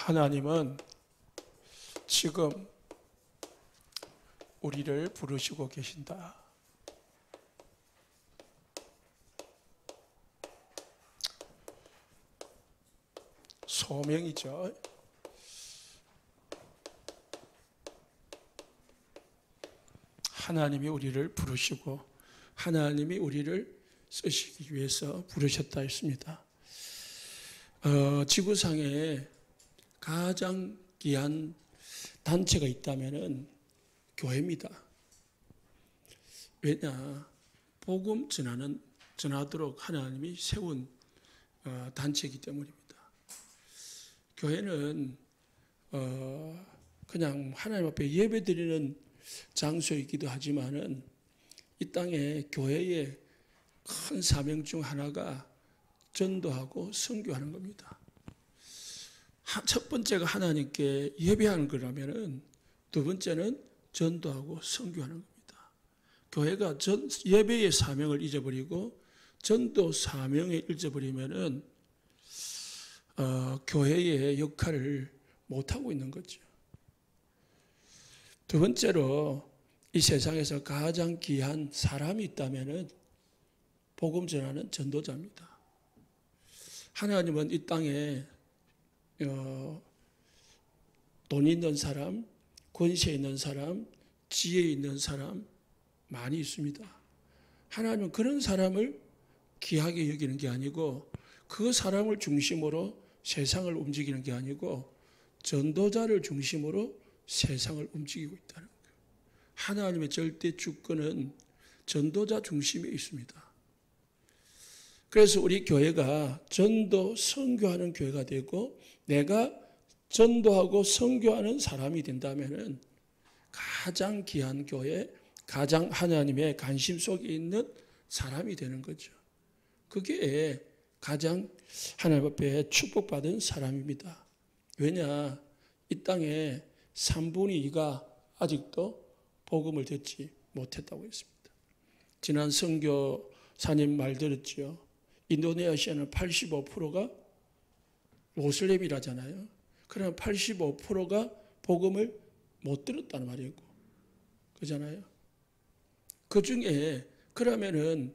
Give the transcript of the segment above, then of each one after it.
하나님은 지금 우리를 부르시고 계신다. 소명이죠. 하나님이 우리를 부르시고 하나님이 우리를 쓰시기 위해서 부르셨다 했습니다. 지구상에 가장 귀한 단체가 있다면 교회입니다. 왜냐? 복음 전하도록 하나님이 세운 단체이기 때문입니다. 교회는 그냥 하나님 앞에 예배드리는 장소이기도 하지만은 이 땅에 교회의 큰 사명 중 하나가 전도하고 선교하는 겁니다. 첫 번째가 하나님께 예배하는 거라면은 두 번째는 전도하고 선교하는 겁니다. 교회가 예배의 사명을 잊어버리고 전도 사명을 잊어버리면은 교회의 역할을 못하고 있는 거죠. 두 번째로 이 세상에서 가장 귀한 사람이 있다면 복음 전하는 전도자입니다. 하나님은 이 땅에 돈 있는 사람, 권세 있는 사람, 지혜 있는 사람 많이 있습니다. 하나님은 그런 사람을 귀하게 여기는 게 아니고 그 사람을 중심으로 세상을 움직이는 게 아니고 전도자를 중심으로 세상을 움직이고 있다는 거예요. 하나님의 절대 주권은 전도자 중심에 있습니다. 그래서 우리 교회가 전도, 선교하는 교회가 되고 내가 전도하고 선교하는 사람이 된다면 가장 귀한 교회, 가장 하나님의 관심 속에 있는 사람이 되는 거죠. 그게 가장 하나님 앞에 축복받은 사람입니다. 왜냐? 이 땅에 3분의 2가 아직도 복음을 듣지 못했다고 했습니다. 지난 선교사님 말 들었죠. 인도네시아는 85%가 모슬렘이라잖아요. 그러면 85%가 복음을 못 들었다는 말이고, 그잖아요. 그 중에 그러면은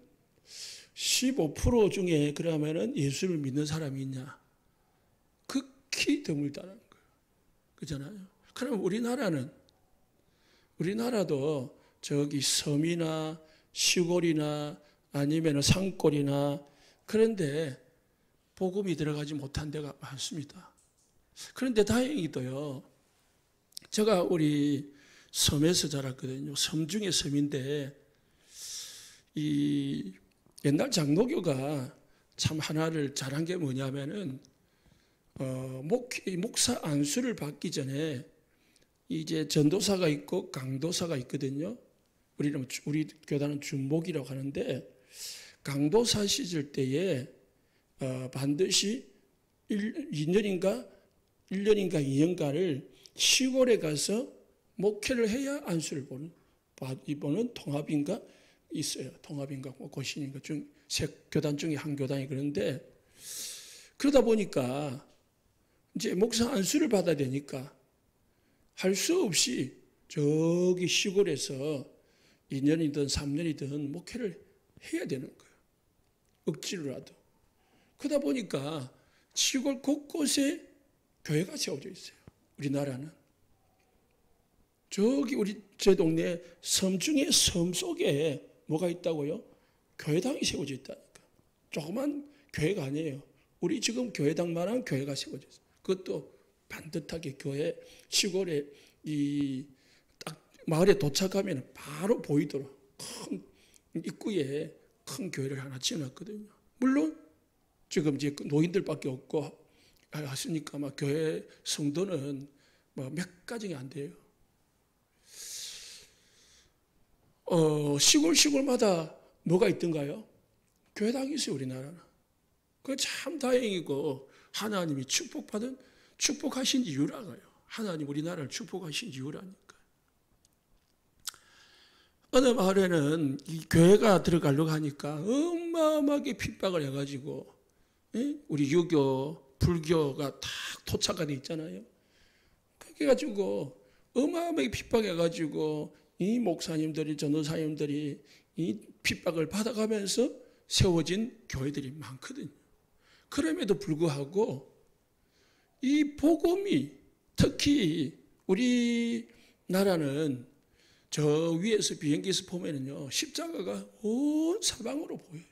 15% 중에 그러면은 예수를 믿는 사람이 있냐? 극히 드물다는 거예요. 그잖아요. 그럼 우리나라도 저기 섬이나 시골이나 아니면 산골이나 그런데 복음이 들어가지 못한 데가 많습니다. 그런데 다행히도요. 제가 우리 섬에서 자랐거든요. 섬 중에 섬인데 이 옛날 장로교가 참 하나를 잘한 게 뭐냐면은 목사 안수를 받기 전에 이제 전도사가 있고 강도사가 있거든요. 우리 교단은 중목이라고 하는데 강도사 시절 때에 반드시 1년인가 2년간을 시골에 가서 목회를 해야 안수를 보는 통합인가 있어요. 통합인가 고신인가 세 교단 중에 한 교단이 그런데 그러다 보니까 이제 목사 안수를 받아야 되니까 할 수 없이 저기 시골에서 2년이든 3년이든 목회를 해야 되는 거예요. 억지로라도. 그러다 보니까 시골 곳곳에 교회가 세워져 있어요. 우리나라는. 저기 제 동네 섬 중에 섬 속에 뭐가 있다고요? 교회당이 세워져 있다니까. 조그만 교회가 아니에요. 우리 지금 교회당만한 교회가 세워져 있어요. 그것도 반듯하게 교회 시골에 딱 마을에 도착하면 바로 보이도록 큰 입구에 큰 교회를 하나 지어놨거든요. 물론 지금 이제 노인들밖에 없고 하시니까 막 교회 성도는 뭐 몇 가정이 안 돼요. 시골마다 뭐가 있던가요? 교회당이 있어요, 우리나라는. 그거 참 다행이고 하나님이 축복하신 이유라고요. 하나님 우리나라를 축복하신 이유라니까. 어느 마을에는 이 교회가 들어가려고 하니까 어마어마하게 핍박을 해가지고 우리 유교 불교가 다 토착화 돼 있잖아요. 그렇게 가지고 어마어마하게 핍박해가지고 이 목사님들이 전도사님들이 이 핍박을 받아가면서 세워진 교회들이 많거든요. 그럼에도 불구하고 이 복음이 특히 우리나라는 저 위에서 비행기에서 보면은요 십자가가 온 사방으로 보여요.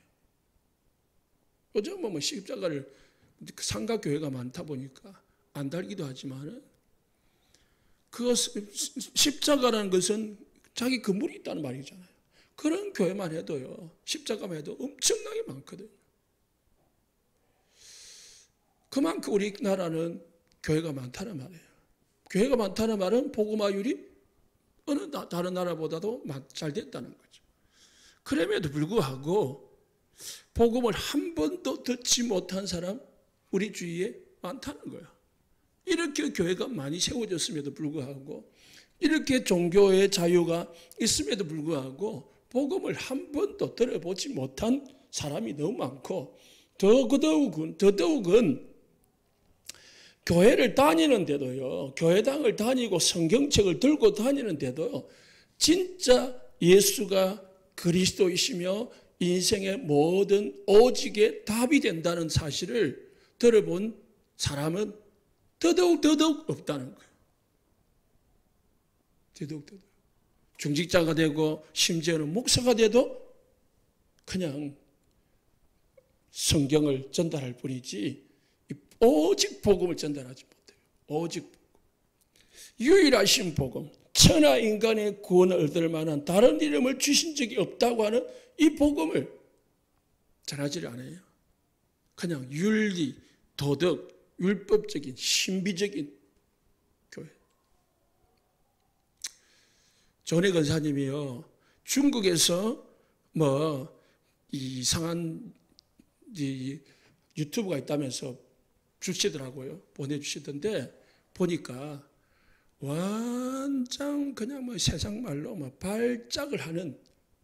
요즘은 뭐 십자가를 상가 교회가 많다 보니까 안 달기도 하지만은 그 십자가라는 것은 자기 건물이 있다는 말이잖아요. 그런 교회만 해도요 십자가만 해도 엄청나게 많거든요. 그만큼 우리나라는 교회가 많다는 말이에요. 교회가 많다는 말은 복음화율이 어느 다른 나라보다도 잘 됐다는 거죠. 그럼에도 불구하고 복음을 한 번도 듣지 못한 사람 우리 주위에 많다는 거예요. 이렇게 교회가 많이 세워졌음에도 불구하고 이렇게 종교의 자유가 있음에도 불구하고 복음을 한 번도 들어보지 못한 사람이 너무 많고 더더욱은 교회를 다니는데도요, 교회당을 다니고 성경책을 들고 다니는데도 진짜 예수가 그리스도이시며 인생의 모든 오직의 답이 된다는 사실을 들어본 사람은 더더욱 없다는 거예요. 더더욱. 중직자가 되고 심지어는 목사가 돼도 그냥 성경을 전달할 뿐이지 오직 복음을 전달하지 못해요. 오직 복음. 유일하신 복음, 천하 인간의 구원을 얻을 만한 다른 이름을 주신 적이 없다고 하는 이 복음을 전하지를 않아요. 그냥 윤리, 도덕, 율법적인, 신비적인 교회. 전에 권사님이요, 중국에서 뭐 이상한 유튜브가 있다면서 주시더라고요. 보내주시던데 보니까 완전 그냥 뭐 세상 말로 뭐 발작을 하는,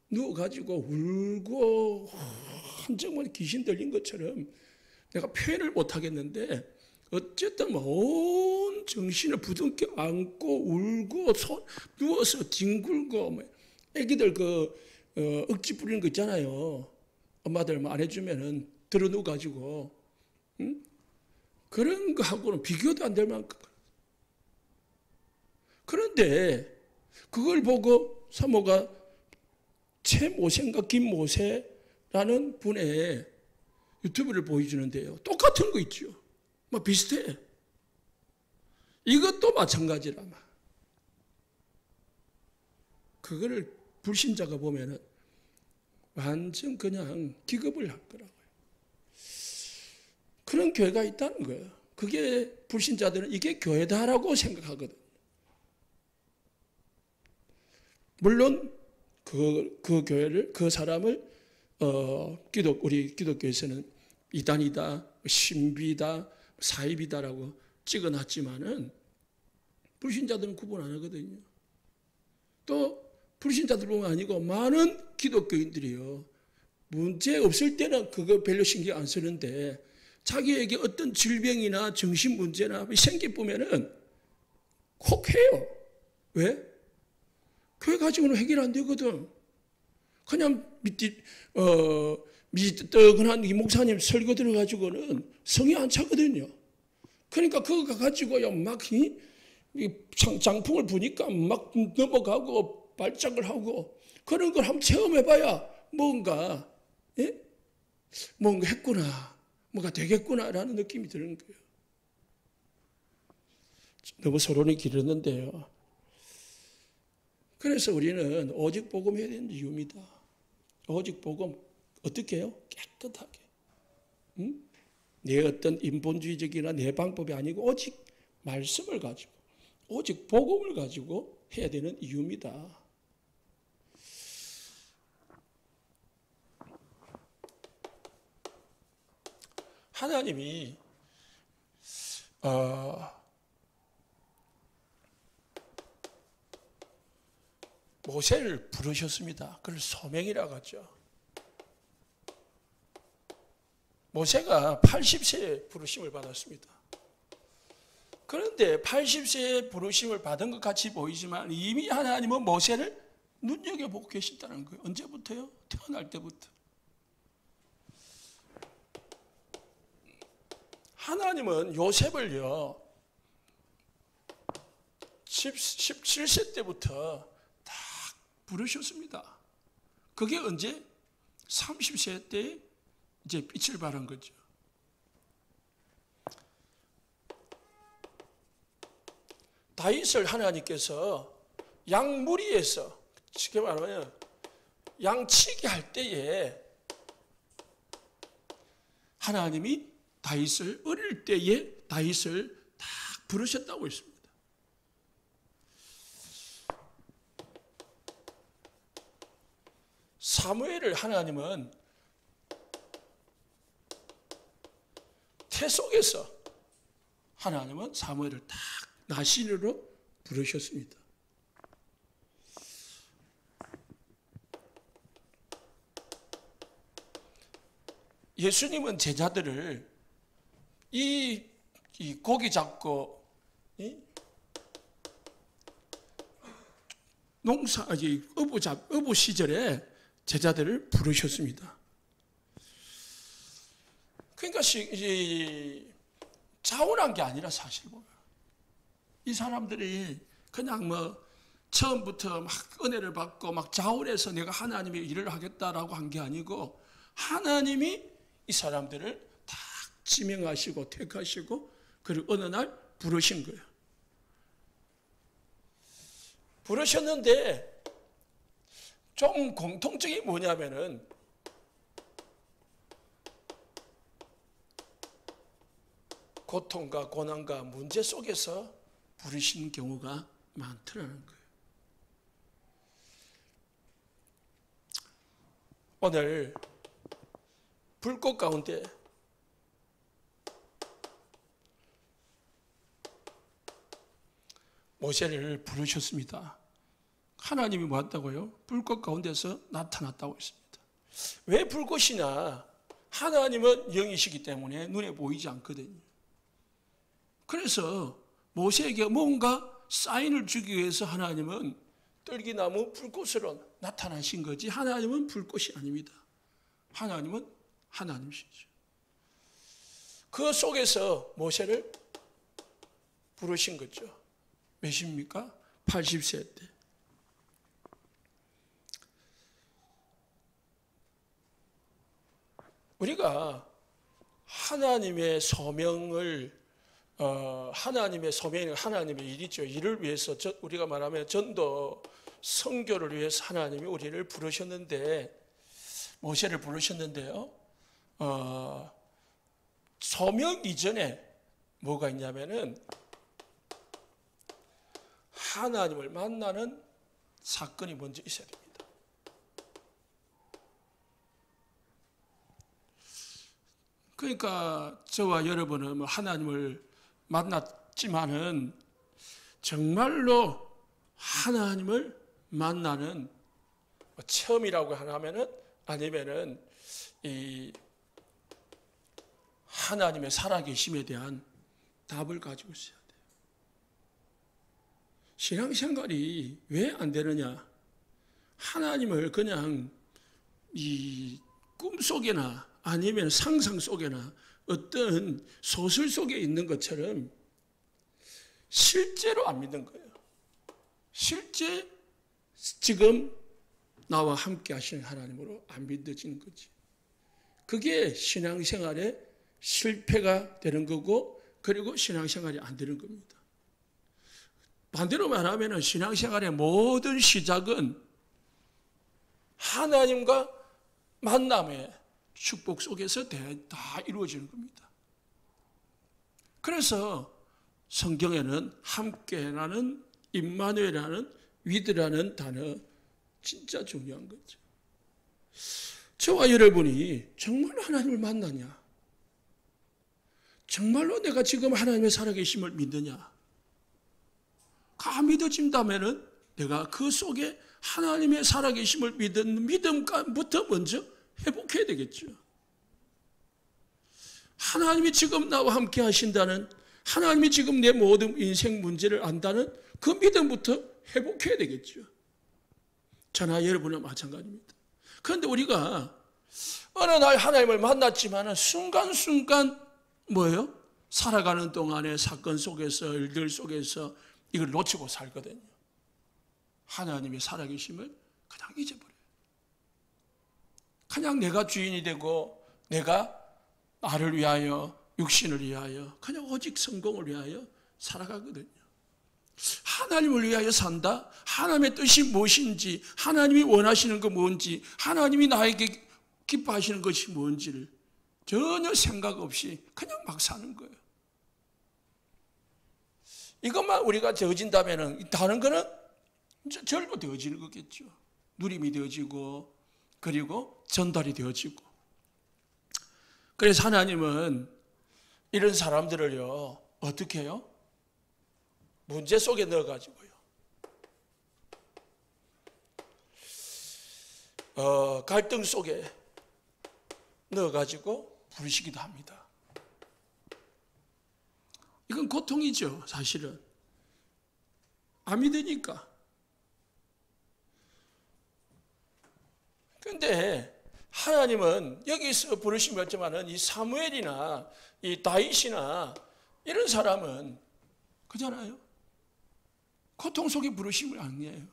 누워가지고 울고 한정만 귀신 들린 것처럼 내가 표현을 못 하겠는데 어쨌든 뭐 온 정신을 부둥켜 안고 울고 누워서 뒹굴고 뭐 애기들 억지 부리는 거 있잖아요. 엄마들 뭐 안 해주면은 들어 누워가지고 응? 그런 거하고는 비교도 안 될 만큼. 그런데 그걸 보고 사모가 최모세인가 김모세라는 분의 유튜브를 보여주는데요. 똑같은 거 있죠. 뭐 비슷해. 이것도 마찬가지라. 그거를 불신자가 보면은 완전 그냥 기겁을 할 거라고요. 그런 교회가 있다는 거예요. 그게 불신자들은 이게 교회다라고 생각하거든요. 물론 그 교회를, 그 사람을 우리 기독교에서는 이단이다, 신비다, 사입이다라고 찍어놨지만은 불신자들은 구분 안 하거든요. 또 불신자들뿐만 아니고 많은 기독교인들이요, 문제 없을 때는 그거 별로 신경 안 쓰는데 자기에게 어떤 질병이나 정신 문제나 생기보면은 혹 해요. 왜? 교회 가지고는 해결 안 되거든. 그냥 미지떡한 이 목사님 설교 들어가지고는 성이 안 차거든요. 그러니까 그거 가지고요 막 장풍을 부니까 막 넘어가고 발작을 하고, 그런 걸 한번 체험해봐야 뭔가 했구나, 뭐가 되겠구나라는 느낌이 드는 거예요. 너무 서론이 길었는데요. 그래서 우리는 오직 복음 해야 되는 이유입니다. 오직 복음 어떻게 해요? 깨끗하게. 내 어떤 인본주의적이나 내 방법이 아니고 오직 말씀을 가지고, 오직 복음을 가지고 해야 되는 이유입니다. 하나님이 모세를 부르셨습니다. 그걸 소명이라고 하죠. 모세가 80세에 부르심을 받았습니다. 그런데 80세에 부르심을 받은 것 같이 보이지만 이미 하나님은 모세를 눈여겨보고 계신다는 거예요. 언제부터요? 태어날 때부터. 하나님은 요셉을요, 17세 때부터 딱 부르셨습니다. 그게 언제? 30세 때 이제 빛을 발한 거죠. 다윗을 하나님께서 양무리에서, 쉽게 말하면 양치기 할 때에 하나님이 다윗을 어릴 때에 다윗을 딱 부르셨다고 했습니다. 사무엘을 하나님은 태 속에서 하나님은 사무엘을 딱 나신으로 부르셨습니다. 예수님은 제자들을 이 고기 잡고 어부 시절에 제자들을 부르셨습니다. 그러니까 자원한 게 아니라 사실 보면 이 사람들이 그냥 처음부터 막 은혜를 받고 막 자원해서 내가 하나님의 일을 하겠다라고 한 게 아니고 하나님이 이 사람들을 다 지명하시고 택하시고 그리고 어느 날 부르신 거예요. 부르셨는데 좀 공통점이 뭐냐면은 고통과 고난과 문제 속에서 부르시는 경우가 많더라는 거예요. 오늘 불꽃 가운데 모세를 부르셨습니다. 하나님이 뭐 했다고요? 불꽃 가운데서 나타났다고 했습니다. 왜 불꽃이냐? 하나님은 영이시기 때문에 눈에 보이지 않거든요. 그래서 모세에게 뭔가 사인을 주기 위해서 하나님은 떨기나무 불꽃으로 나타나신 거지 하나님은 불꽃이 아닙니다. 하나님은 하나님이시죠. 그 속에서 모세를 부르신 거죠. 몇입니까? 80세 때. 우리가 하나님의 소명을 하나님의 일이죠. 일을 위해서 우리가 말하면 전도, 선교를 위해서 하나님이 우리를 부르셨는데 모세를 부르셨는데요. 소명 이전에 뭐가 있냐면은 하나님을 만나는 사건이 먼저 있어야 됩니다. 그러니까 저와 여러분은 하나님을 만났지만은 정말로 하나님을 만나는 처음이라고 하면은 아니면은 이 하나님의 살아계심에 대한 답을 가지고 있어야 돼요. 신앙생활이 왜 안 되느냐? 하나님을 그냥 이 꿈속에나 아니면 상상 속에나 어떤 소설 속에 있는 것처럼 실제로 안 믿는 거예요. 실제 지금 나와 함께 하시는 하나님으로 안 믿어지는 거지. 그게 신앙생활의 실패가 되는 거고 그리고 신앙생활이 안 되는 겁니다. 반대로 말하면 신앙생활의 모든 시작은 하나님과 만남의 축복 속에서 다 이루어지는 겁니다. 그래서 성경에는 함께라는 임마누엘이라는 위드라는 단어 진짜 중요한 거죠. 저와 여러분이 정말 하나님을 만나냐? 정말로 내가 지금 하나님의 살아계심을 믿느냐? 가 믿어진다면은 내가 그 속에 하나님의 살아계심을 믿는 믿음부터 먼저 회복해야 되겠죠. 하나님이 지금 나와 함께 하신다는, 하나님이 지금 내 모든 인생 문제를 안다는 그 믿음부터 회복해야 되겠죠. 저나 여러분은 마찬가지입니다. 그런데 우리가 어느 날 하나님을 만났지만 순간순간 뭐예요? 살아가는 동안에 사건 속에서, 일들 속에서 이걸 놓치고 살거든요. 하나님의 살아계심을 그냥 잊어버려요. 그냥 내가 주인이 되고 내가 나를 위하여, 육신을 위하여, 그냥 오직 성공을 위하여 살아가거든요. 하나님을 위하여 산다? 하나님의 뜻이 무엇인지, 하나님이 원하시는 거 뭔지, 하나님이 나에게 기뻐하시는 것이 뭔지를 전혀 생각 없이 그냥 막 사는 거예요. 이것만 우리가 되어진다면 다른 거는 절로 되어지는 거겠죠. 누림이 되어지고, 그리고 전달이 되어지고. 그래서 하나님은 이런 사람들을요, 어떻게 해요? 문제 속에 넣어가지고요. 갈등 속에 넣어가지고 부르시기도 합니다. 이건 고통이죠, 사실은. 안 믿으니까. 그런데 하나님은 여기서 부르심이 없지만은 이 사무엘이나 이 다윗이나 이런 사람은 그잖아요. 고통 속에 부르심을 아니에요.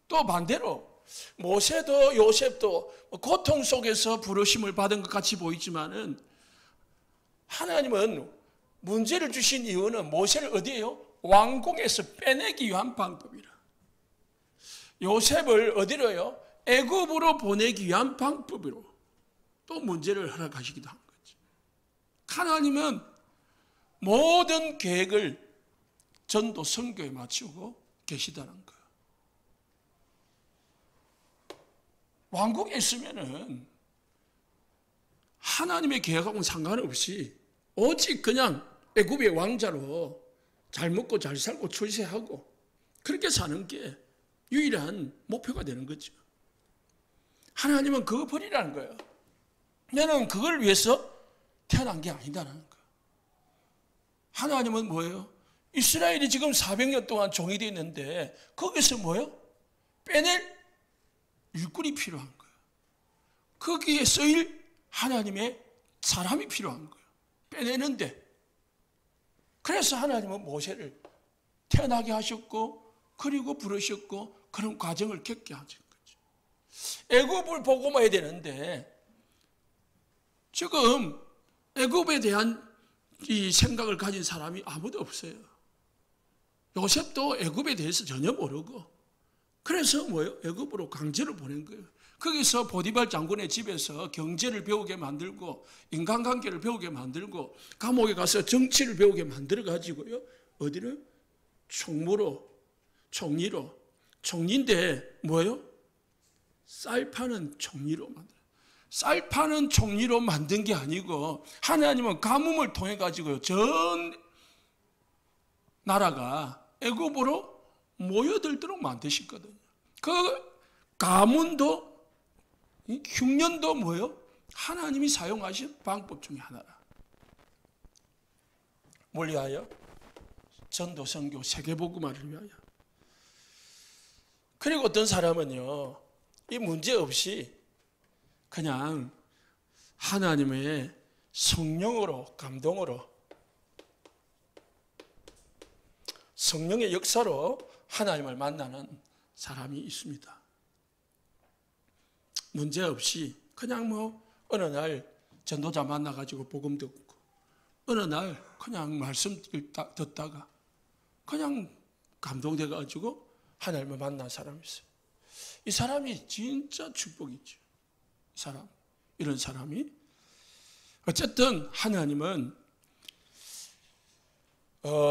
또 반대로 모세도 요셉도 고통 속에서 부르심을 받은 것 같이 보이지만은 하나님은 문제를 주신 이유는 모세를 어디에요? 왕궁에서 빼내기 위한 방법이라. 요셉을 어디로요? 애굽으로 보내기 위한 방법으로 또 문제를 허락하시기도 한 거죠. 하나님은 모든 계획을 전도 선교에 맞추고 계시다는 거예요. 왕국에 있으면은 하나님의 계획하고는 상관없이 오직 그냥 애굽의 왕자로 잘 먹고 잘 살고 출세하고 그렇게 사는 게 유일한 목표가 되는 거죠. 하나님은 그거 버리라는 거예요. 나는 그걸 위해서 태어난 게 아니다라는 거예요. 하나님은 뭐예요? 이스라엘이 지금 400년 동안 종이 되어 있는데 거기서 뭐예요? 빼낼 일꾼이 필요한 거예요. 거기에 쓰일 하나님의 사람이 필요한 거예요. 빼내는데. 그래서 하나님은 모세를 태어나게 하셨고 그리고 부르셨고 그런 과정을 겪게 하신 거죠. 애굽을 보고만 해야 되는데 지금 애굽에 대한 이 생각을 가진 사람이 아무도 없어요. 요셉도 애굽에 대해서 전혀 모르고 그래서 뭐예요? 애굽으로 강제로 보낸 거예요. 거기서 보디발 장군의 집에서 경제를 배우게 만들고 인간관계를 배우게 만들고 감옥에 가서 정치를 배우게 만들어 가지고요. 어디를? 총리로. 총리인데 뭐예요? 쌀 파는 총리로 만들어요. 쌀 파는 총리로 만든 게 아니고 하나님은 가뭄을 통해 가지고요. 전 나라가 애굽으로 모여들도록 만드셨거든요. 그 가문도 흉년도 뭐예요? 하나님이 사용하신 방법 중에 하나라. 뭘 위하여? 전도, 선교, 세계복음화를 위하여. 그리고 어떤 사람은요, 이 문제 없이 그냥 하나님의 성령으로, 감동으로, 성령의 역사로 하나님을 만나는 사람이 있습니다. 문제 없이 그냥 어느 날 전도자 만나가지고 복음 듣고 어느 날 그냥 말씀 듣다가 그냥 감동돼가지고 하나님을 만난 사람이 있어요. 이 사람이 진짜 축복이죠. 이런 사람이. 어쨌든 하나님은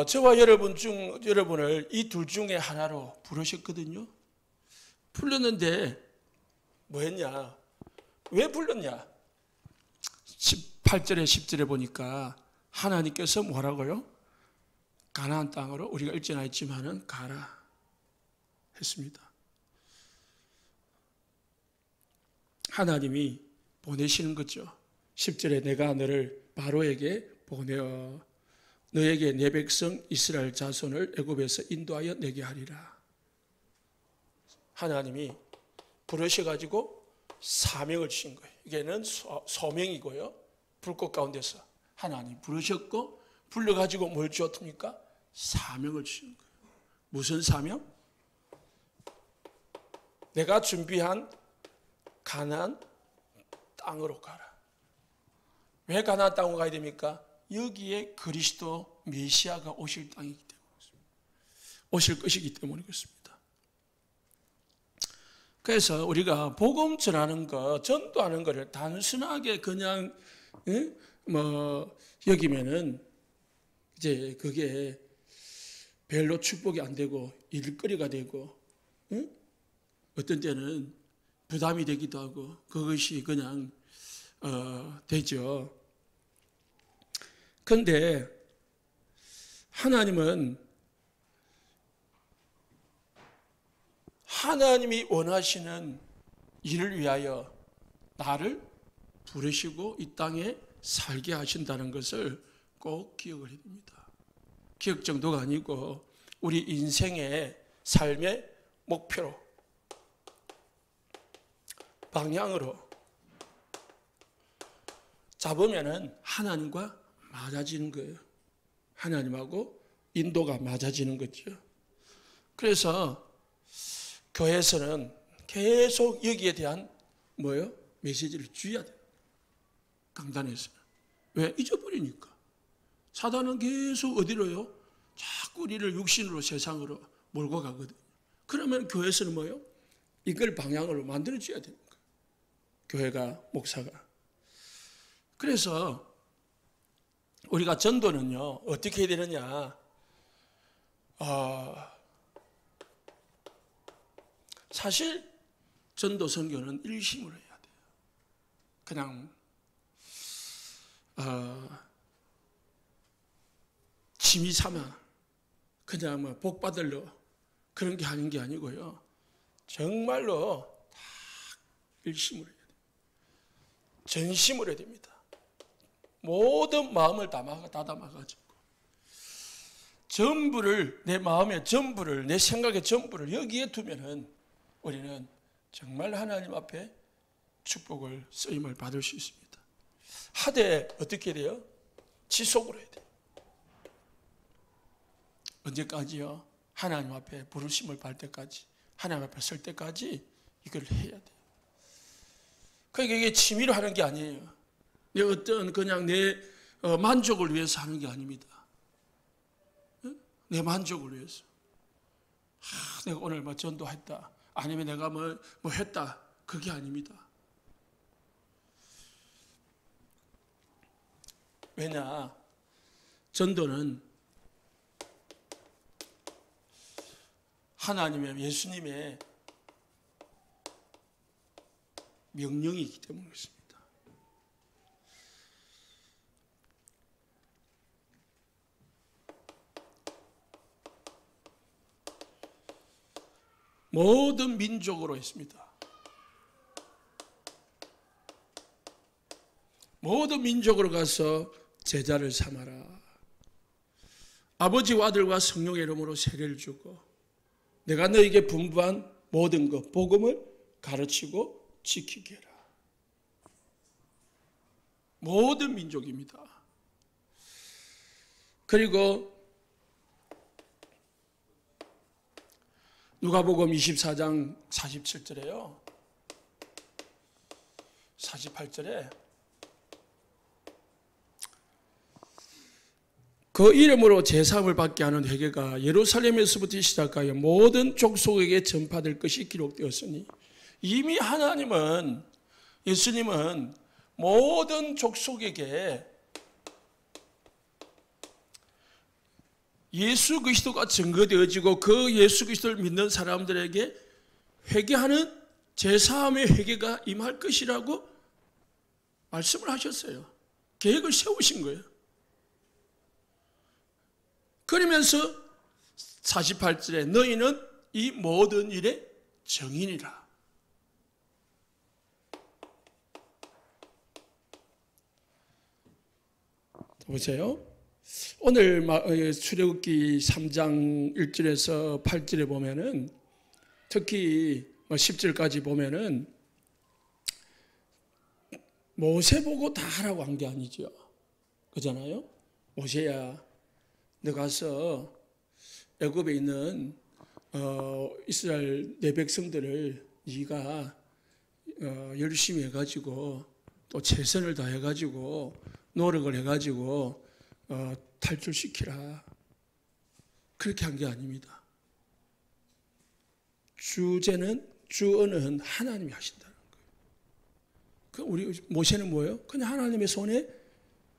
저와 여러분을 이 둘 중에 하나로 부르셨거든요. 불렀는데 뭐 했냐? 왜 불렀냐? 18절에 10절에 보니까 하나님께서 뭐라고요? 가나안 땅으로 우리가 읽지는 않았지만은 가라 했습니다. 하나님이 보내시는 거죠. 10절에 내가 너를 바로에게 보내어 너에게 내 백성 이스라엘 자손을 애굽에서 인도하여 내게 하리라. 하나님이 부르셔가지고 사명을 주신 거예요. 이게는 소명이고요. 불꽃 가운데서 하나님 부르셨고 불러가지고 뭘 주었습니까? 사명을 주신 거예요. 무슨 사명? 내가 준비한 가나안 땅으로 가라. 왜 가나안 땅으로 가야 됩니까? 여기에 그리스도 메시아가 오실 땅이기 때문에 오실 것이기 때문에 그렇습니다. 그래서 우리가 복음 전하는 것, 전도하는 것을 단순하게 그냥 여기면은 이제 그게 별로 축복이 안 되고 일거리가 되고 어떤 때는 부담이 되기도 하고 그것이 그냥 되죠. 그런데 하나님은 하나님이 원하시는 일을 위하여 나를 부르시고 이 땅에 살게 하신다는 것을 꼭 기억을 해야 됩니다. 기억 정도가 아니고 우리 인생의 삶의 목표로, 방향으로 잡으면은 하나님과 맞아지는 거예요. 하나님하고 인도가 맞아지는 거죠. 그래서 교회에서는 계속 여기에 대한 메시지를 주어야 돼요. 강단에서는. 왜? 잊어버리니까. 사단은 계속 어디로요? 자꾸 우리를 육신으로 세상으로 몰고 가거든요. 그러면 교회에서는 이걸 방향으로 만들어줘야 되는 거예요. 교회가, 목사가. 그래서 우리가 전도는요, 어떻게 해야 되느냐. 사실 전도 선교는 일심으로 해야 돼요. 그냥 취미 삼아 그냥 복 받으려 그런 게 하는 게 아니고요. 정말로 다 일심으로 해야 돼요. 전심으로 해야 됩니다. 모든 마음을 다담아가지고 전부를, 내 마음의 전부를, 내 생각의 전부를 여기에 두면은 우리는 정말 하나님 앞에 축복을, 쓰임을 받을 수 있습니다. 하되 어떻게 돼요? 지속으로 해야 돼요. 언제까지요? 하나님 앞에 부르심을 받을 때까지, 하나님 앞에 설 때까지 이걸 해야 돼요. 그러니까 이게 취미로 하는 게 아니에요. 내 어떤 그냥 내 만족을 위해서 하는 게 아닙니다. 내 만족을 위해서. 내가 오늘 전도했다. 아니면 내가 뭐 했다. 그게 아닙니다. 왜냐? 전도는 하나님의, 예수님의 명령이기 때문에 그렇습니다. 모든 민족으로 했습니다. 모든 민족으로 가서 제자를 삼아라. 아버지와 아들과 성령의 이름으로 세례를 주고 내가 너에게 분부한 모든 것, 복음을 가르치고 지키게 해라. 모든 민족입니다. 그리고 누가복음 24장 47절에요. 48절에 그 이름으로 제사함을 받게 하는 회개가 예루살렘에서부터 시작하여 모든 족속에게 전파될 것이 기록되었으니 이미 하나님은, 예수님은 모든 족속에게 예수 그리스도가 증거되어지고 그 예수 그리스도를 믿는 사람들에게 회개하는 제사함의 회개가 임할 것이라고 말씀을 하셨어요. 계획을 세우신 거예요. 그러면서 48절에 너희는 이 모든 일의 증인이라. 보세요. 오늘 출애굽기 3장 1절에서 8절에 보면은 특히 10절까지 보면은 모세 보고 다 하라고 한 게 아니죠. 그잖아요. 모세야, 너 가서 애굽에 있는 이스라엘 내 백성들을 네가 열심히 해가지고 또 최선을 다해가지고 노력을 해가지고 탈출시키라. 그렇게 한 게 아닙니다. 주어는 하나님이 하신다는 거예요. 우리 모세는 뭐예요? 그냥 하나님의 손에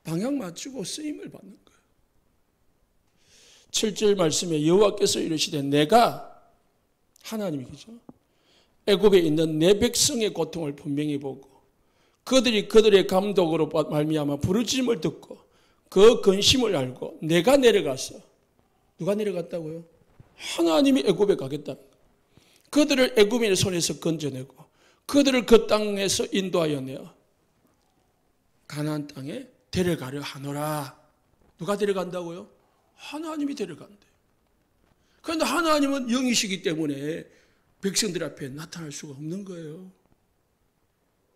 방향 맞추고 쓰임을 받는 거예요. 7절 말씀에 여호와께서 이르시되 내가 하나님이죠. 애굽에 있는 내 백성의 고통을 분명히 보고 그들이 그들의 감독으로 말미암아 부르짖음을 듣고 그 근심을 알고 내가 내려가서 누가 내려갔다고요? 하나님이 애굽에 가겠다는 거예요. 그들을 애굽인의 손에서 건져내고 그들을 그 땅에서 인도하여 내어 가나안 땅에 데려가려 하노라. 누가 데려간다고요? 하나님이 데려간대요. 그런데 하나님은 영이시기 때문에 백성들 앞에 나타날 수가 없는 거예요.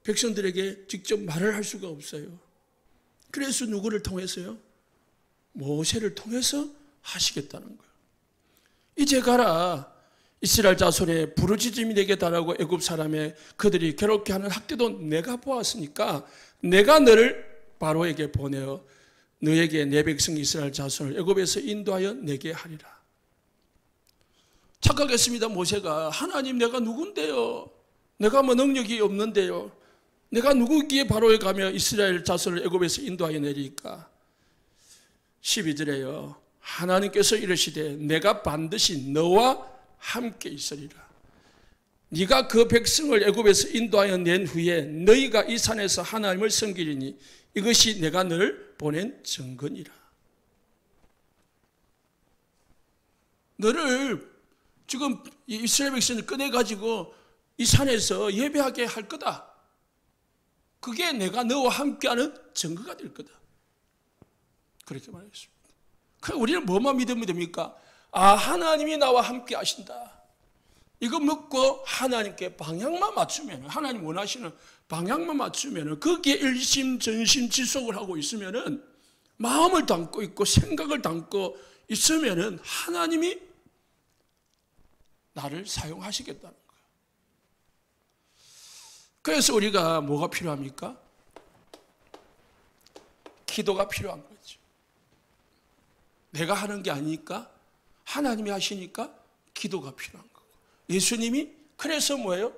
백성들에게 직접 말을 할 수가 없어요. 그래서 누구를 통해서요? 모세를 통해서 하시겠다는 거예요. 이제 가라. 이스라엘 자손의 부르짖음이 내게 달하고 애굽 사람의 그들이 괴롭게 하는 학대도 내가 보았으니까 내가 너를 바로에게 보내어 너에게 내 백성 이스라엘 자손을 애굽에서 인도하여 내게 하리라. 착각했습니다. 모세가 하나님 내가 누군데요? 내가 뭐 능력이 없는데요? 내가 누구기에 바로에 가며 이스라엘 자손을 애굽에서 인도하여 내리까? 12절에요. 하나님께서 이르시되 내가 반드시 너와 함께 있으리라. 네가 그 백성을 애굽에서 인도하여 낸 후에 너희가 이 산에서 하나님을 섬기리니 이것이 내가 너를 보낸 증거니라. 너를 지금 이스라엘 백성을 꺼내가지고 이 산에서 예배하게 할 거다. 그게 내가 너와 함께하는 증거가 될 거다. 그렇게 말했습니다. 그럼 우리는 뭐만 믿으면 됩니까? 아, 하나님이 나와 함께 하신다. 이거 믿고 하나님께 방향만 맞추면, 하나님 원하시는 방향만 맞추면, 거기에 일심전심지속을 하고 있으면, 마음을 담고 있고 생각을 담고 있으면 하나님이 나를 사용하시겠다는 거예요. 그래서 우리가 뭐가 필요합니까? 기도가 필요한 거죠. 내가 하는 게 아니니까 하나님이 하시니까 기도가 필요한 거고. 예수님이 그래서 뭐예요?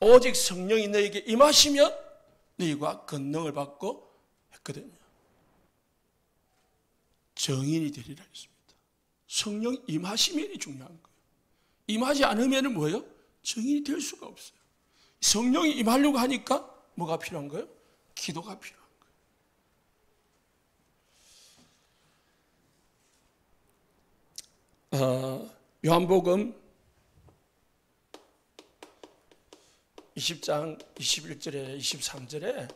오직 성령이 너에게 임하시면 너희가 권능을 받고 했거든요. 정인이 되리라 했습니다. 성령 임하시면이 중요한 거예요. 임하지 않으면 뭐예요? 정인이 될 수가 없어요. 성령이 임하려고 하니까 뭐가 필요한 거예요? 기도가 필요한 거예요. 요한복음 20장 21절에 23절에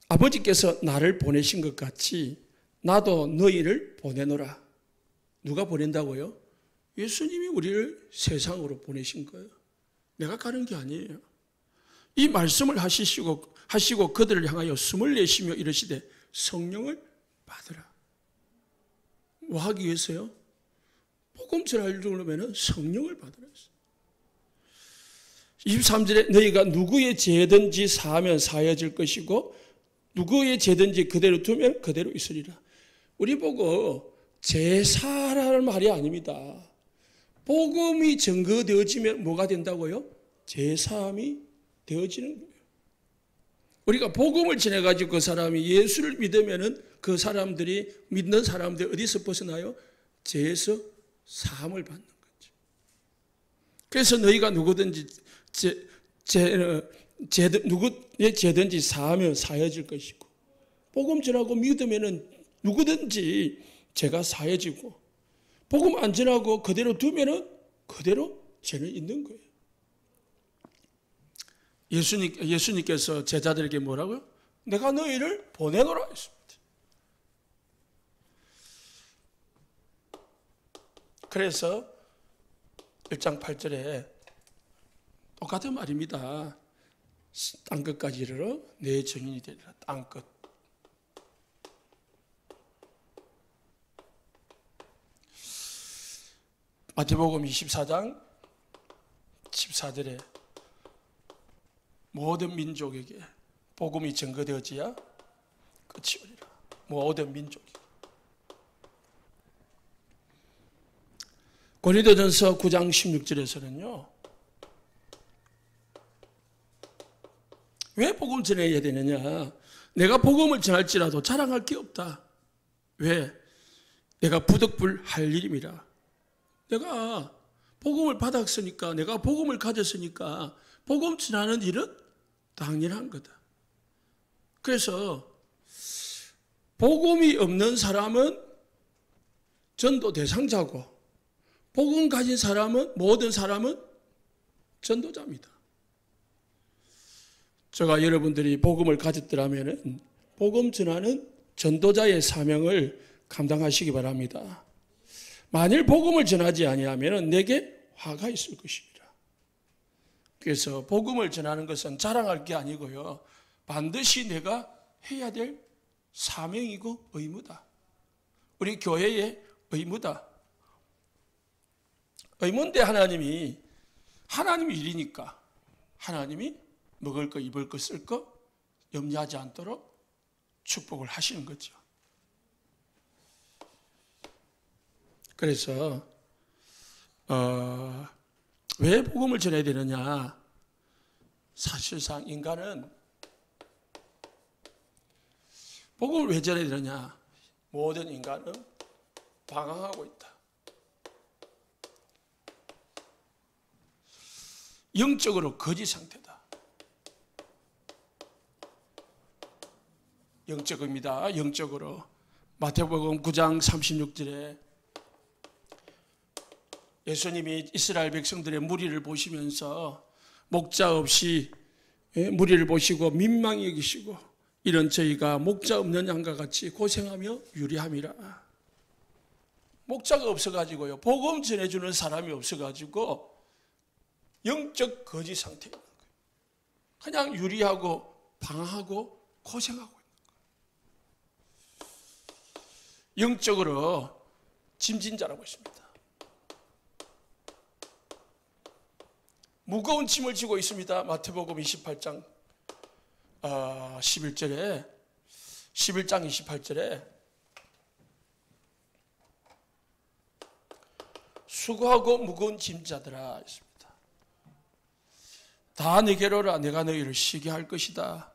아버지께서 나를 보내신 것 같이 나도 너희를 보내노라. 누가 보낸다고요? 예수님이 우리를 세상으로 보내신 거예요. 내가 가는 게 아니에요. 이 말씀을 하시고 그들을 향하여 숨을 내쉬며 이르시되 성령을 받으라. 뭐 하기 위해서요? 복음 전하려면 성령을 받으라 했어요. 23절에 너희가 누구의 죄든지 사하면 사해질 것이고 누구의 죄든지 그대로 두면 그대로 있으리라. 우리 보고 제사라는 말이 아닙니다. 복음이 증거되어지면 뭐가 된다고요? 제사함이 되어지는 거예요. 우리가 복음을 전해가지고 그 사람이 예수를 믿으면은 그 사람들이 믿는 사람들이 어디서 벗어나요? 죄에서 사함을 받는 거죠. 그래서 너희가 누구든지 누구의 죄든지 사하면 사해질 것이고 복음 전하고 믿으면은 누구든지 죄가 사해지고 복음 안 전하고 그대로 두면은 그대로 죄는 있는 거예요. 예수님께서 제자들에게 뭐라고요? 내가 너희를 보내노라 했습니다. 그래서 1장 8절에 똑같은 말입니다. 땅끝까지 이르러 내 증인이 되리라. 땅끝. 마태복음 24장 14절에 모든 민족에게 복음이 증거되어지야 끝이 오리라. 모든 민족이. 고린도전서 9장 16절에서는요. 왜 복음을 전해야 되느냐? 내가 복음을 전할지라도 자랑할 게 없다. 왜? 내가 부득불 할 일임이라. 내가 복음을 받았으니까, 내가 복음을 가졌으니까 복음 전하는 일은 당연한 거다. 그래서 복음이 없는 사람은 전도 대상자고, 복음 가진 사람은, 모든 사람은 전도자입니다. 제가 여러분들이 복음을 가졌더라면 복음 전하는 전도자의 사명을 감당하시기 바랍니다. 만일 복음을 전하지 아니하면 내게 화가 있을 것입니다. 그래서 복음을 전하는 것은 자랑할 게 아니고요. 반드시 내가 해야 될 사명이고 의무다. 우리 교회의 의무다. 의무인데 하나님이 일이니까 하나님이 먹을 거, 입을 거, 쓸 거 염려하지 않도록 축복을 하시는 거죠. 그래서 왜 복음을 전해야 되느냐? 사실상 인간은 복음을 왜 전해야 되느냐? 모든 인간은 방황하고 있다. 영적으로 거지 상태다. 영적입니다. 영적으로. 마태복음 9장 36절에 예수님이 이스라엘 백성들의 무리를 보시면서 목자 없이 무리를 보시고 민망히 여기시고 이런 저희가 목자 없는 양과 같이 고생하며 유리함이라. 목자가 없어가지고요. 복음 전해주는 사람이 없어가지고 영적 거지 상태인 거예요. 그냥 유리하고 방황하고 고생하고 있는 거예요. 영적으로 짐진자라고 있습니다. 무거운 짐을 지고 있습니다. 마태복음 28장 11장 28절에 수고하고 무거운 짐자들아 있습니다. 다 내게로 오라. 내가 너희를 쉬게 할 것이다.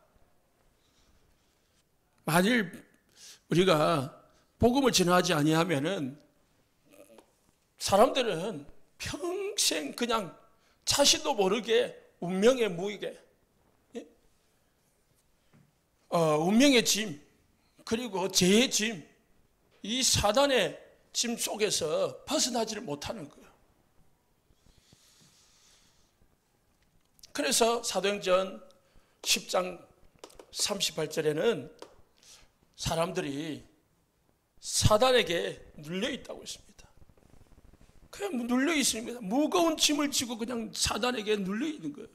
만일 우리가 복음을 전하지 아니하면은 사람들은 평생 그냥 자신도 모르게 운명에 무이게 운명의 짐 그리고 죄의 짐, 이 사단의 짐 속에서 벗어나지를 못하는 거예요. 그래서 사도행전 10장 38절에는 사람들이 사단에게 눌려 있다고 했습니다. 그냥 눌려 있습니다. 무거운 짐을 지고 그냥 사단에게 눌려 있는 거예요.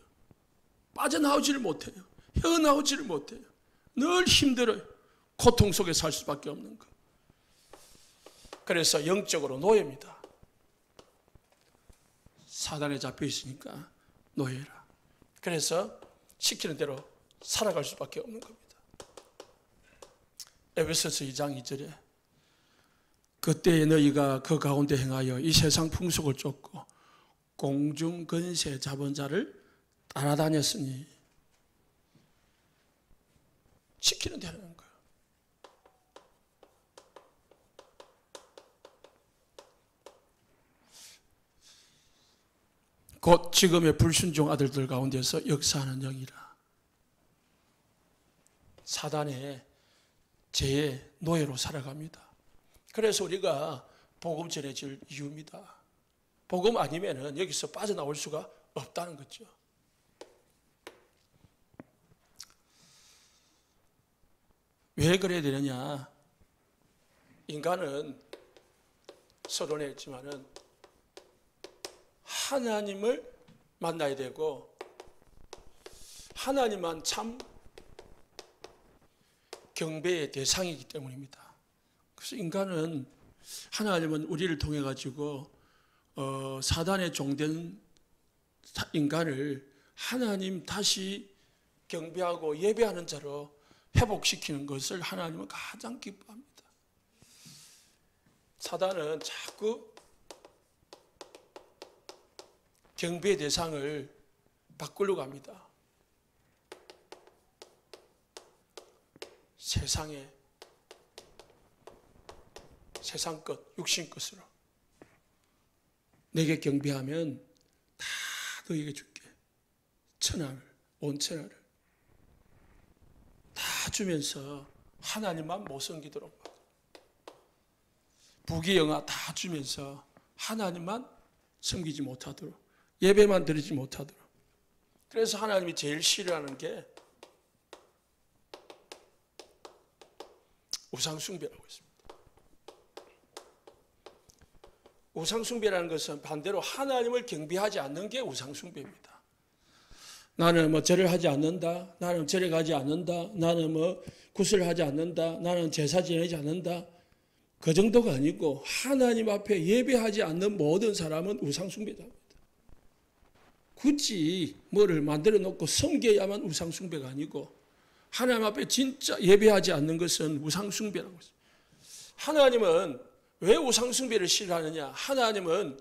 빠져나오지를 못해요. 헤어나오지를 못해요. 늘 힘들어요. 고통 속에 살 수밖에 없는 거. 그래서 영적으로 노예입니다. 사단에 잡혀 있으니까 노예라. 그래서 시키는 대로 살아갈 수밖에 없는 겁니다. 에베소서 2장 2절에 그때에 너희가 그 가운데 행하여 이 세상 풍속을 쫓고 공중 근세 잡은 자를 따라다녔으니 시키는 대로 하는 거예요. 곧 지금의 불순종 아들들 가운데서 역사하는 영이라. 사단의 죄의 노예로 살아갑니다. 그래서 우리가 복음 전해질 이유입니다. 복음 아니면은 여기서 빠져나올 수가 없다는 거죠. 왜 그래야 되느냐? 인간은 서론에 있지만은 하나님을 만나야 되고 하나님만 참 경배의 대상이기 때문입니다. 그래서 인간은 하나님은 우리를 통해 가지고 사단의 종된 인간을 하나님 다시 경배하고 예배하는 자로 회복시키는 것을 하나님은 가장 기뻐합니다. 사단은 자꾸 경배의 대상을 바꾸려고 합니다. 세상 것, 육신 것으로. 내게 경배하면 다 너에게 줄게. 천하를, 온 천하를 다 주면서 하나님만 못 섬기도록, 부귀영화 다 주면서 하나님만 섬기지 못하도록, 예배만 드리지 못하도록. 그래서 하나님이 제일 싫어하는 게 우상숭배라고 했습니다. 우상숭배라는 것은 반대로 하나님을 경배하지 않는 게 우상숭배입니다. 나는 뭐 절을 하지 않는다, 나는 절에 가지 않는다, 나는 뭐 구슬을 하지 않는다, 나는 제사 지내지 않는다, 그 정도가 아니고 하나님 앞에 예배하지 않는 모든 사람은 우상숭배자입니다. 굳이 뭐를 만들어 놓고 섬겨야만 우상숭배가 아니고 하나님 앞에 진짜 예배하지 않는 것은 우상숭배라고 했습니다. 하나님은 왜 우상숭배를 싫어하느냐? 하나님은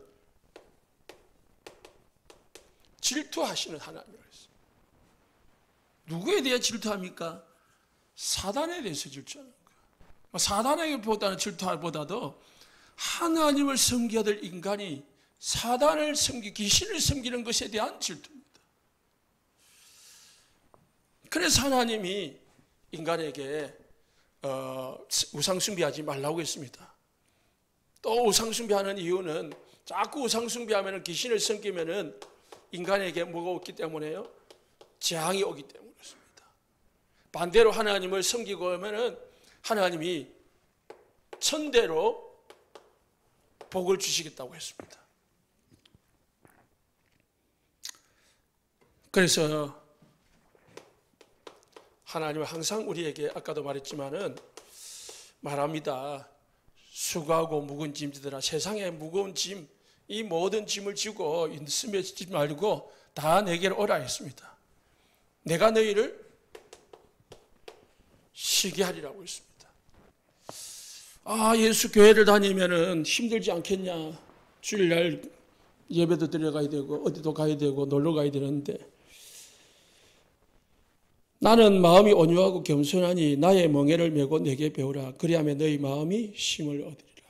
질투하시는 하나님이라고 했어요. 누구에 대해 질투합니까? 사단에 대해서 질투하는 거예요. 사단에게보다는 질투보다도 하나님을 섬겨야 될 인간이 사단을 귀신을 섬기는 것에 대한 질투입니다. 그래서 하나님이 인간에게 우상숭배하지 말라고 했습니다. 또 우상숭배하는 이유는 자꾸 우상숭배하면 귀신을 섬기면 인간에게 뭐가 오기 때문에요? 재앙이 오기 때문에 그렇습니다. 반대로 하나님을 섬기고 하면 하나님이 천대로 복을 주시겠다고 했습니다. 그래서 하나님은 항상 우리에게 아까도 말했지만은 말합니다. 수고하고 무거운 짐지들아, 세상의 무거운 짐, 이 모든 짐을 지고 쓰지 말고 다 내게로 오라 했습니다. 내가 너희를 쉬게 하리라고 했습니다. 예수 교회를 다니면은 힘들지 않겠냐? 주일날 예배도 드려가야 되고 어디도 가야 되고 놀러 가야 되는데, 나는 마음이 온유하고 겸손하니 나의 멍에를 메고 내게 배우라. 그리하면 너희 마음이 쉼을 얻으리라.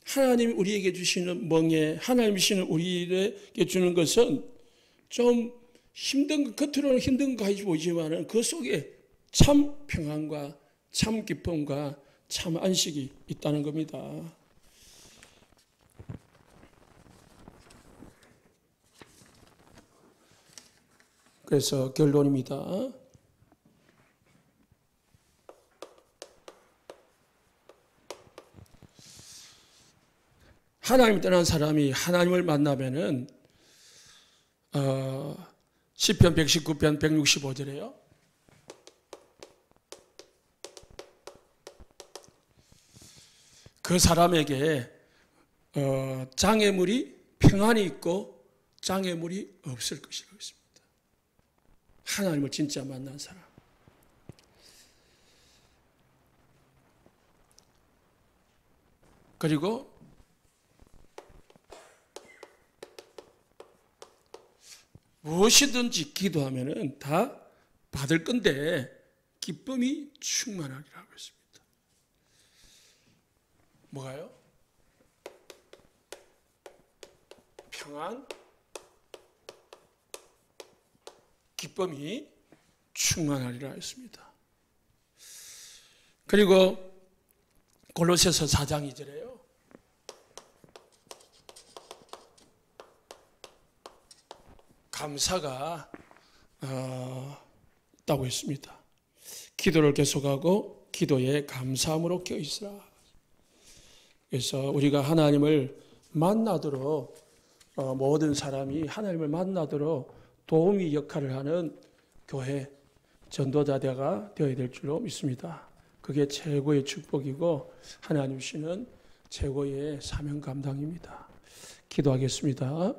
하나님이 우리에게 주시는 멍에, 하나님이 주시는 우리에게 주는 것은 좀 힘든, 겉으로는 힘든 거 같이 보이지만 그 속에 참 평안과 참 기쁨과 참 안식이 있다는 겁니다. 그래서 결론입니다. 하나님 떠난 사람이 하나님을 만나면은 시편 119편 165절에요. 그 사람에게 장애물이 평안이 있고 장애물이 없을 것이라고 했습니다. 하나님을 진짜 만난 사람. 그리고 무엇이든지 기도하면은 다 받을 건데 기쁨이 충만하리라고 했습니다. 뭐가요? 평안, 기쁨이 충만하리라 했습니다. 그리고 골로새서 4장 2절에요. 감사가 있다고 했습니다. 기도를 계속하고 기도에 감사함으로 껴 있으라. 그래서 우리가 하나님을 만나도록 모든 사람이 하나님을 만나도록 도우미 역할을 하는 교회 전도자대가 되어야 될 줄로 믿습니다. 그게 최고의 축복이고 하나님 주시는 최고의 사명 감당입니다. 기도하겠습니다.